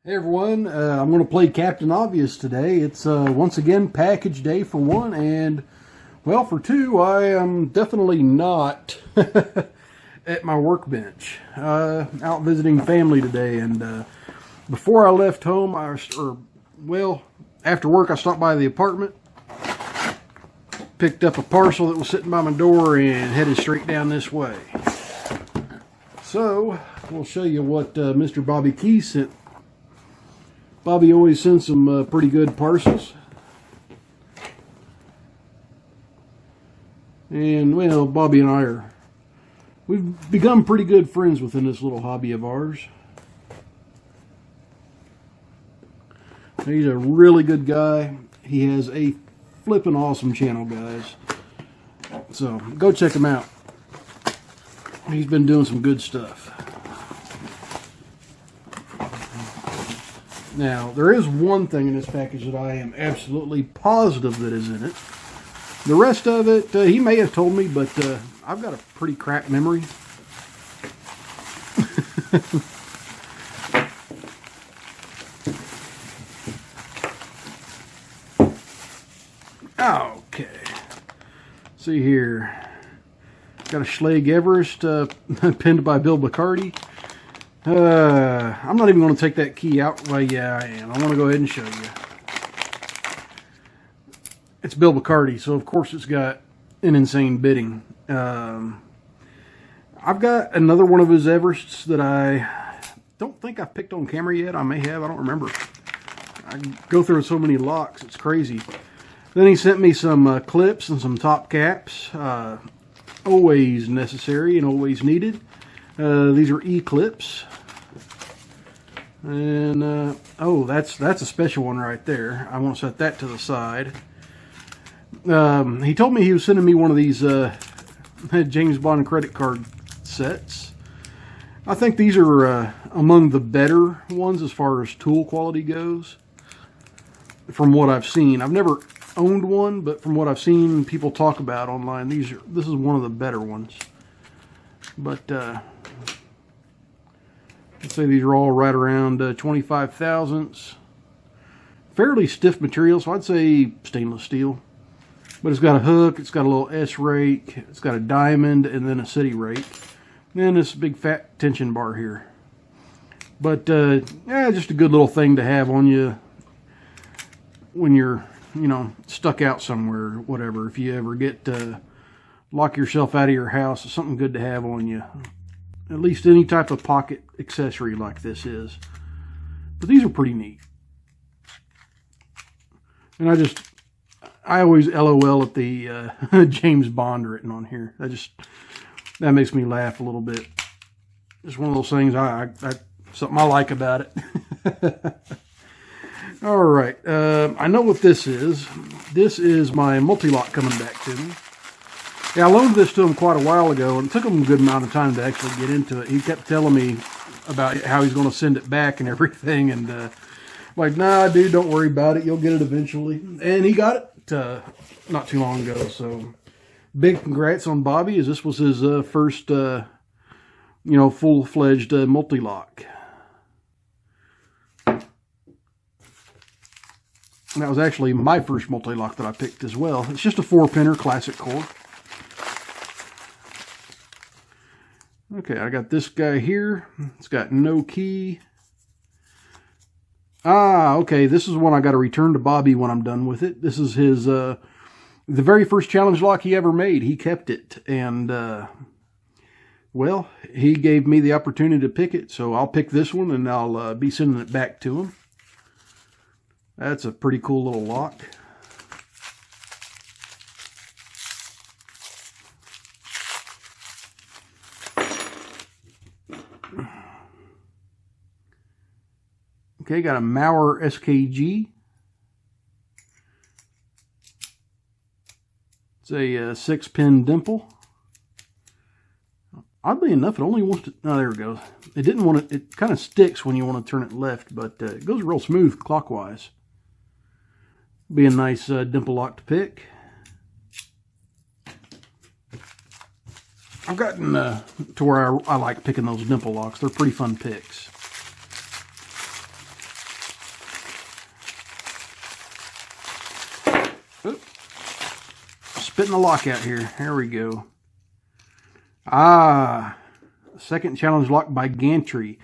Hey everyone, I'm going to play Captain Obvious today. It's once again package day for one, and well, for two, I am definitely not at my workbench. Out visiting family today, and before I left home, after work I stopped by the apartment, picked up a parcel that was sitting by my door, and headed straight down this way. So, we'll show you what Mr. Bobby Keyz sent. Bobby always sends some pretty good parcels. And, well, Bobby and we've become pretty good friends within this little hobby of ours. He's a really good guy. He has a flippin' awesome channel, guys. So, go check him out. He's been doing some good stuff. Now, there is one thing in this package that I am absolutely positive that is in it. The rest of it, he may have told me, but I've got a pretty crap memory. Okay. See here. Got a Schlage Everest pinned by Bobby Keyz. I'm not even going to take that key out. Well, yeah, I am. I want to go ahead and show you. It's Bobby Keyz, so of course it's got an insane bidding. I've got another one of his Everests that I don't think I've picked on camera yet. I may have. I don't remember. I go through so many locks. It's crazy. Then he sent me some clips and some top caps. Always necessary and always needed. These are E-clips. And, oh, that's a special one right there. I want to set that to the side. He told me he was sending me one of these James Bond credit card sets. I think these are among the better ones as far as tool quality goes, from what I've seen. I've never owned one, but from what I've seen people talk about online, this is one of the better ones. But let's say these are all right around 25 thousandths. Fairly stiff material, so I'd say stainless steel. But it's got a hook, it's got a little S rake, it's got a diamond, and then a city rake. And then this big fat tension bar here. But yeah, just a good little thing to have on you when you're, you know, stuck out somewhere or whatever. If you ever get lock yourself out of your house, it's something good to have on you. At least any type of pocket accessory like this is. But these are pretty neat. And I always LOL at the James Bond written on here. That makes me laugh a little bit. Just one of those things, something I like about it. All right, I know what this is. This is my multi-lock coming back to me. Yeah, I loaned this to him quite a while ago, and it took him a good amount of time to actually get into it. He kept telling me about how he's going to send it back and everything, and like, nah, dude, don't worry about it. You'll get it eventually. And he got it not too long ago, so big congrats on Bobby, as this was his first, full-fledged multi-lock. That was actually my first multi-lock that I picked as well. It's just a 4-pinner classic core. Okay, I got this guy here. It's got no key. Okay, this is one I got to return to Bobby when I'm done with it. This is his, the very first challenge lock he ever made. He kept it, and, well, he gave me the opportunity to pick it, so I'll pick this one, and I'll be sending it back to him. That's a pretty cool little lock. Okay, got a Mauer SKG. It's a 6-pin dimple. Oddly enough, it only wants to... Oh, there it goes. It didn't want to... It kind of sticks when you want to turn it left, but it goes real smooth clockwise. Be a nice dimple lock to pick. I've gotten to where I like picking those dimple locks. They're pretty fun picks. spitting the lock out here. There we go. Ah, second challenge lock by Gantry.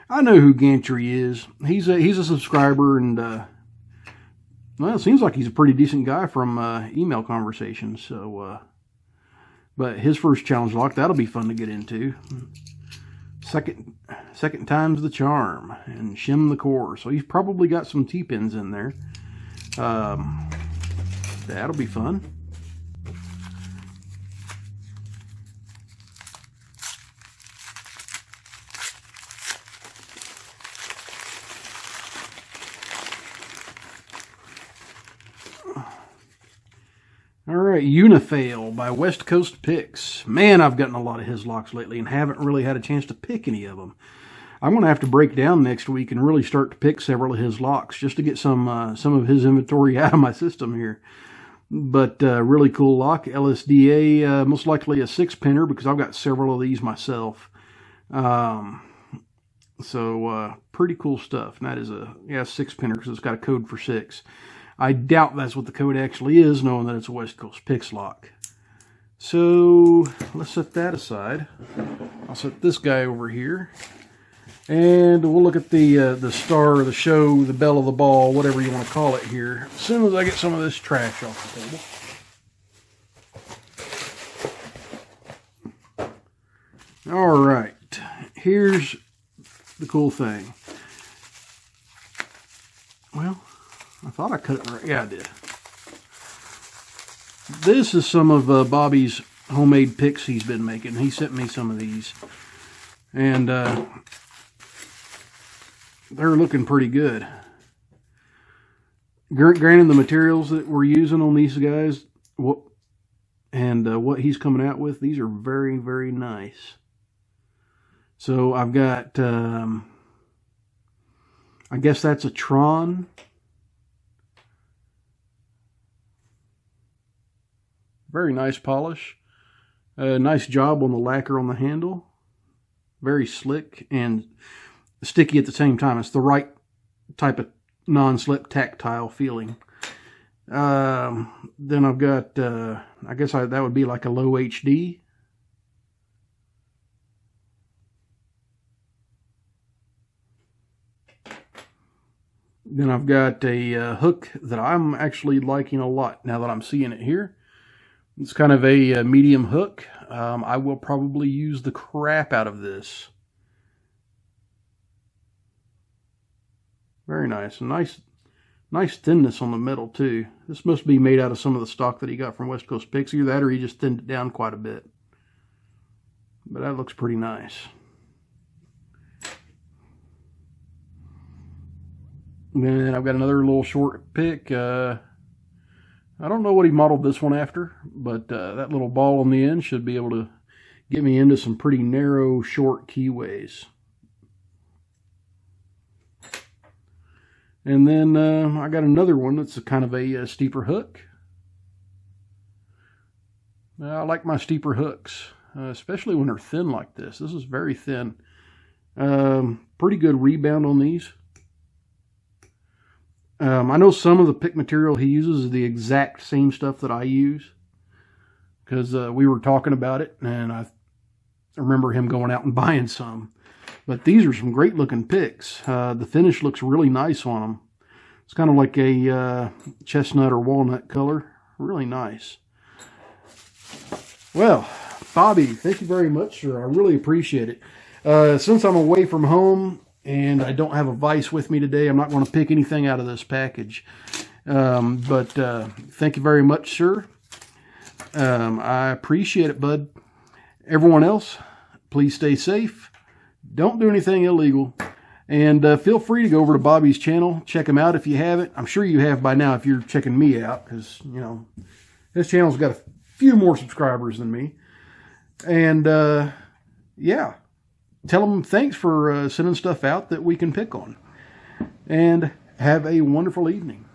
I know who Gantry is. He's a subscriber, and well, it seems like he's a pretty decent guy from email conversations. So, but his first challenge lock, that'll be fun to get into. Second time's the charm, and shim the core. So he's probably got some T-pins in there. That'll be fun. All right, Unifail by West Coast Pics. Man, I've gotten a lot of his locks lately and haven't really had a chance to pick any of them. I'm going to have to break down next week and really start to pick several of his locks just to get some of his inventory out of my system here. But really cool lock, LSDA, most likely a 6-pinner because I've got several of these myself. So pretty cool stuff. And that is a 6-pinner because it's got a code for 6. I doubt that's what the code actually is, knowing that it's a West Coast Pics lock. So let's set that aside. I'll set this guy over here. And we'll look at the star of the show, the belle of the ball, whatever you want to call it here, as soon as I get some of this trash off the table. All right, here's the cool thing. Well, I thought I cut it right. Yeah, I did. This is some of Bobby's homemade pics he's been making. He sent me some of these. And they're looking pretty good. Granted, the materials that we're using on these guys, what he's coming out with, these are very, very nice. So I've got, I guess that's a Tron. Very nice polish. Nice job on the lacquer on the handle. Very slick and sticky at the same time. It's the right type of non-slip tactile feeling. Then I've got, I guess that would be like a low HD. Then I've got a hook that I'm actually liking a lot now that I'm seeing it here. It's kind of a medium hook. I will probably use the crap out of this. Very nice. Nice thinness on the metal too. This must be made out of some of the stock that he got from West Coast Pics. Either that or he just thinned it down quite a bit. But that looks pretty nice. And then I've got another little short pick. I don't know what he modeled this one after, but that little ball on the end should be able to get me into some pretty narrow, short keyways. And then I got another one that's a kind of a steeper hook. I like my steeper hooks, especially when they're thin like this. This is very thin. Pretty good rebound on these. I know some of the pick material he uses is the exact same stuff that I use, because we were talking about it, and I remember him going out and buying some. But these are some great looking picks. The finish looks really nice on them. It's kind of like a chestnut or walnut color. Really nice. Well, Bobby, thank you very much, sir. I really appreciate it. Since I'm away from home and I don't have a vise with me today, I'm not going to pick anything out of this package. But thank you very much, sir. I appreciate it, bud. Everyone else, please stay safe. Don't do anything illegal. And feel free to go over to Bobby's channel. Check him out if you haven't. I'm sure you have by now if you're checking me out, because, you know, his channel's got a few more subscribers than me. And, yeah. Tell him thanks for sending stuff out that we can pick on. And have a wonderful evening.